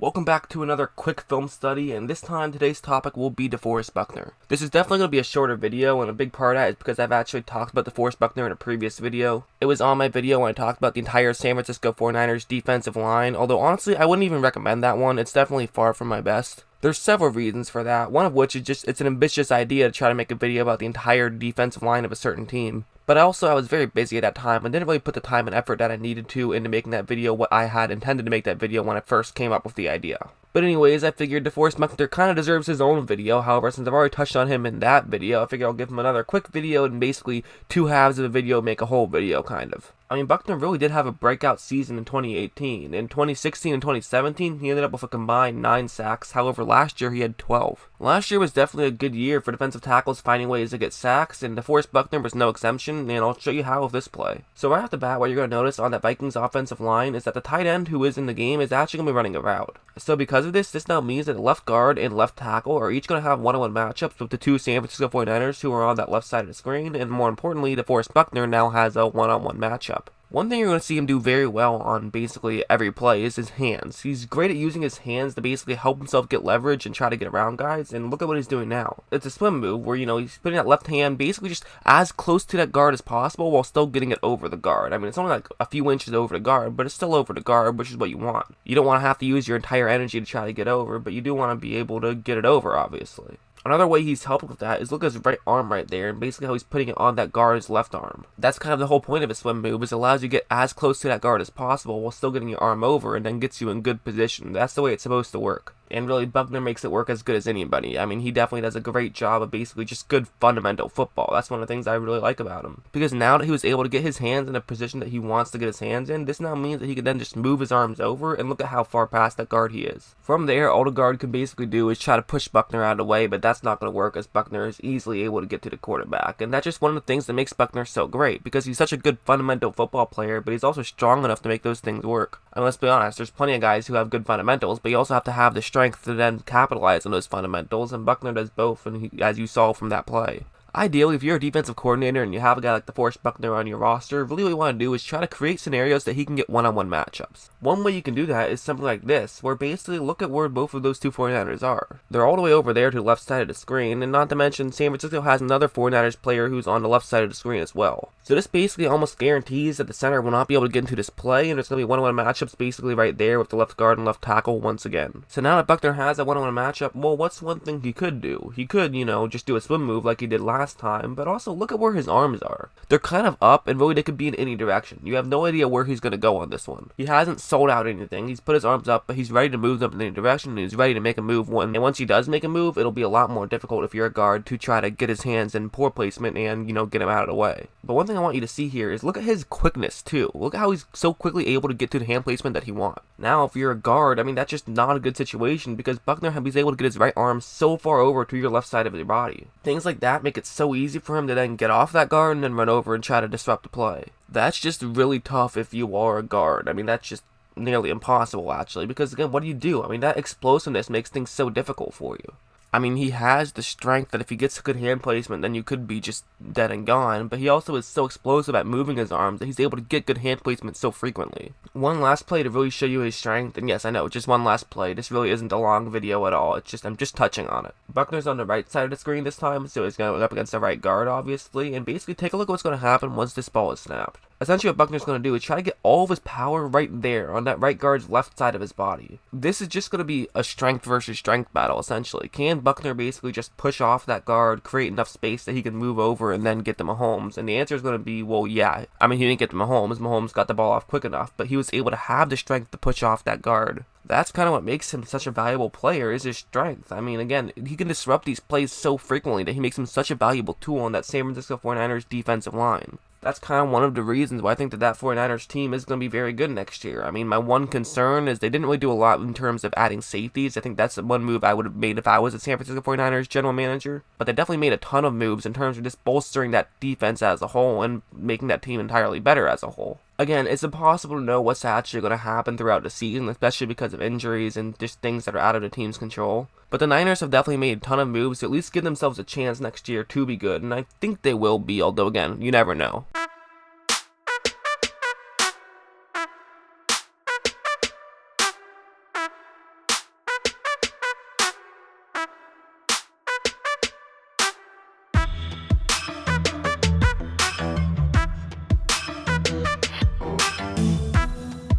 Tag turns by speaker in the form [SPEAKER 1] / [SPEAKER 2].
[SPEAKER 1] Welcome back to another quick film study, and this time today's topic will be DeForest Buckner. This is definitely going to be a shorter video, and a big part of that is because I've actually talked about DeForest Buckner in a previous video. It was on my video when I talked about the entire San Francisco 49ers defensive line, although honestly I wouldn't even recommend that one. It's definitely far from my best. There's several reasons for that, one of which is just it's an ambitious idea to try to make a video about the entire defensive line of a certain team. But I was very busy at that time and didn't really put the time and effort that I needed to into making that video what I had intended to make that video when I first came up with the idea. But anyways, I figured DeForest Buckner kind of deserves his own video. However, since I've already touched on him in that video, I figure I'll give him another quick video and basically two halves of the video make a whole video, kind of. I mean, Buckner really did have a breakout season in 2018. In 2016 and 2017, he ended up with a combined 9 sacks. However, last year he had 12. Last year was definitely a good year for defensive tackles finding ways to get sacks, and DeForest Buckner was no exception, and I'll show you how with this play. So right off the bat, what you're going to notice on that Vikings offensive line is that the tight end who is in the game is actually going to be running a route. So because of this now means that the left guard and left tackle are each going to have one-on-one matchups with the two San Francisco 49ers who are on that left side of the screen, and more importantly, DeForest Buckner now has a one-on-one matchup. One thing you're going to see him do very well on basically every play is his hands. He's great at using his hands to basically help himself get leverage and try to get around guys, and look at what he's doing now. It's a swim move where, he's putting that left hand basically just as close to that guard as possible while still getting it over the guard. I mean, it's only like a few inches over the guard, but it's still over the guard, which is what you want. You don't want to have to use your entire energy to try to get over, but you do want to be able to get it over, obviously. Another way he's helped with that is look at his right arm right there, and basically how he's putting it on that guard's left arm. That's kind of the whole point of a swim move, is it allows you to get as close to that guard as possible while still getting your arm over, and then gets you in good position. That's the way it's supposed to work. And really, Buckner makes it work as good as anybody. I mean, he definitely does a great job of basically just good fundamental football. That's one of the things I really like about him. Because now that he was able to get his hands in a position that he wants to get his hands in, this now means that he can then just move his arms over, and look at how far past that guard he is. From there, all the guard can basically do is try to push Buckner out of the way, but that's not going to work as Buckner is easily able to get to the quarterback. And that's just one of the things that makes Buckner so great, because he's such a good fundamental football player, but he's also strong enough to make those things work. And let's be honest, there's plenty of guys who have good fundamentals, but you also have to have the strength to then capitalize on those fundamentals, and Buckner does both, and as you saw from that play. Ideally, if you're a defensive coordinator and you have a guy like DeForest Buckner on your roster, really what you want to do is try to create scenarios that he can get one-on-one matchups. One way you can do that is something like this, where basically look at where both of those two 49ers are. They're all the way over there to the left side of the screen, and not to mention San Francisco has another 49ers player who's on the left side of the screen as well. So this basically almost guarantees that the center will not be able to get into this play, and it's going to be one-on-one matchups basically right there with the left guard and left tackle once again. So now that Buckner has that one-on-one matchup, well, what's one thing he could do? He could, just do a swim move like he did last time, but also look at where his arms are. They're kind of up, and really they could be in any direction. You have no idea where he's going to go on this one. He hasn't sold out anything. He's put his arms up, but he's ready to move them in any direction, and he's ready to make a move. And once he does make a move, it'll be a lot more difficult if you're a guard to try to get his hands in poor placement and, get him out of the way. But one thing I want you to see here is look at his quickness too. Look at how he's so quickly able to get to the hand placement that he wants. Now, if you're a guard, I mean, that's just not a good situation, because Buckner is able to get his right arm so far over to your left side of your body. Things like that make it so easy for him to then get off that guard and then run over and try to disrupt the play. That's just really tough if you are a guard. I mean, that's just nearly impossible, actually, because again, what do? I mean, that explosiveness makes things so difficult for you. I mean, he has the strength that if he gets a good hand placement, then you could be just dead and gone, but he also is so explosive at moving his arms that he's able to get good hand placement so frequently. One last play to really show you his strength, and yes, I know, just one last play. This really isn't a long video at all. I'm just touching on it. Buckner's on the right side of the screen this time, so he's going to go up against the right guard, obviously, and basically take a look at what's going to happen once this ball is snapped. Essentially what Buckner's going to do is try to get all of his power right there on that right guard's left side of his body. This is just going to be a strength versus strength battle, essentially. Can Buckner basically just push off that guard, create enough space that he can move over and then get to Mahomes? And the answer is going to be, well, yeah. I mean, he didn't get to Mahomes. Mahomes got the ball off quick enough, but he was able to have the strength to push off that guard. That's kind of what makes him such a valuable player, is his strength. I mean, again, he can disrupt these plays so frequently that he makes him such a valuable tool on that San Francisco 49ers defensive line. That's kind of one of the reasons why I think that 49ers team is going to be very good next year. I mean, my one concern is they didn't really do a lot in terms of adding safeties. I think that's one move I would have made if I was a San Francisco 49ers general manager. But they definitely made a ton of moves in terms of just bolstering that defense as a whole and making that team entirely better as a whole. Again, it's impossible to know what's actually going to happen throughout the season, especially because of injuries and just things that are out of the team's control. But the Niners have definitely made a ton of moves to at least give themselves a chance next year to be good, and I think they will be, although again, you never know.